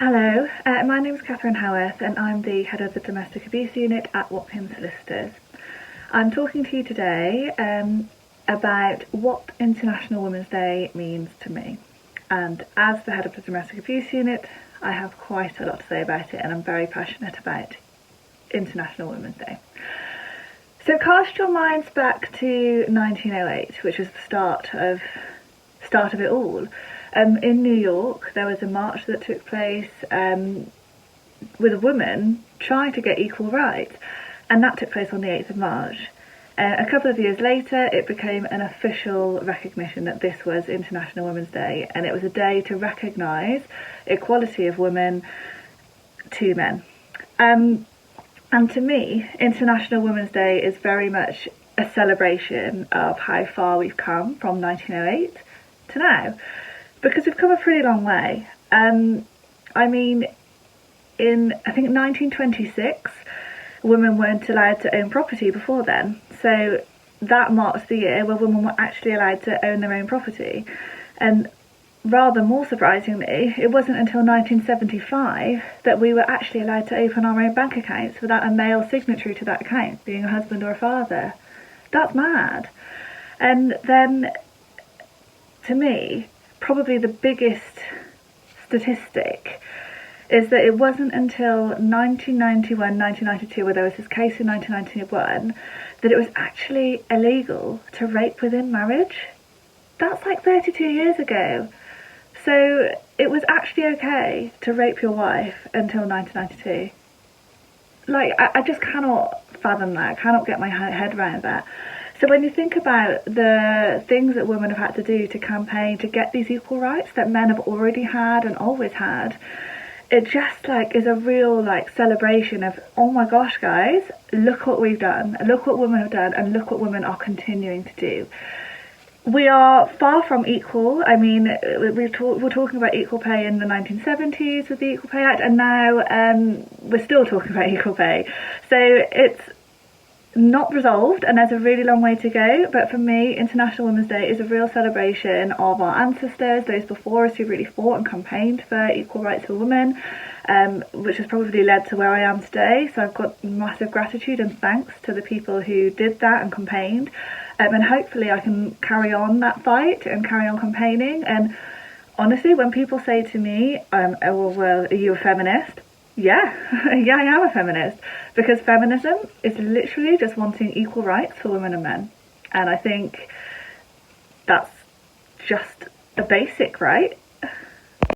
Hello, my name is Catherine Haworth and I'm the head of the Domestic Abuse Unit at Watkins Solicitors. I'm talking to you today about what International Women's Day means to me. And as the head of the Domestic Abuse Unit, I have quite a lot to say about it, and I'm very passionate about International Women's Day. So cast your minds back to 1908, which was the start of it all. In New York, there was a march that took place with a woman trying to get equal rights, and that took place on the 8th of March. A couple of years later, it became an official recognition that this was International Women's Day, and it was a day to recognise equality of women to men. And to me, International Women's Day is very much a celebration of how far we've come from 1908 to now. Because we've come a pretty long way. I mean, in I think 1926, women weren't allowed to own property before then. So that marks the year where women were actually allowed to own their own property. And rather more surprisingly, it wasn't until 1975 that we were actually allowed to open our own bank accounts without a male signatory to that account, being a husband or a father. That's mad. And then, to me, probably the biggest statistic is that it wasn't until 1991, 1992, where there was this case in 1991, that it was actually illegal to rape within marriage. That's like 32 years ago. So it was actually okay to rape your wife until 1992. Like, I just cannot fathom that, I cannot get my head around that. So when you think about the things that women have had to do to campaign to get these equal rights that men have already had and always had, it just is a real celebration of, oh my gosh guys, look what we've done, look what women have done, and look what women are continuing to do. We are far from equal. I mean, we're talking about equal pay in the 1970s with the Equal Pay Act, and now we're still talking about equal pay. So it's not resolved, and there's a really long way to go. But for me, International Women's Day is a real celebration of our ancestors, those before us who really fought and campaigned for equal rights for women, which has probably led to where I am today. So I've got massive gratitude and thanks to the people who did that and campaigned, and hopefully I can carry on that fight and carry on campaigning. And honestly, when people say to me, oh, well, are you a feminist? Yeah, yeah, I am a feminist, because feminism is literally just wanting equal rights for women and men. And I think that's just a basic right.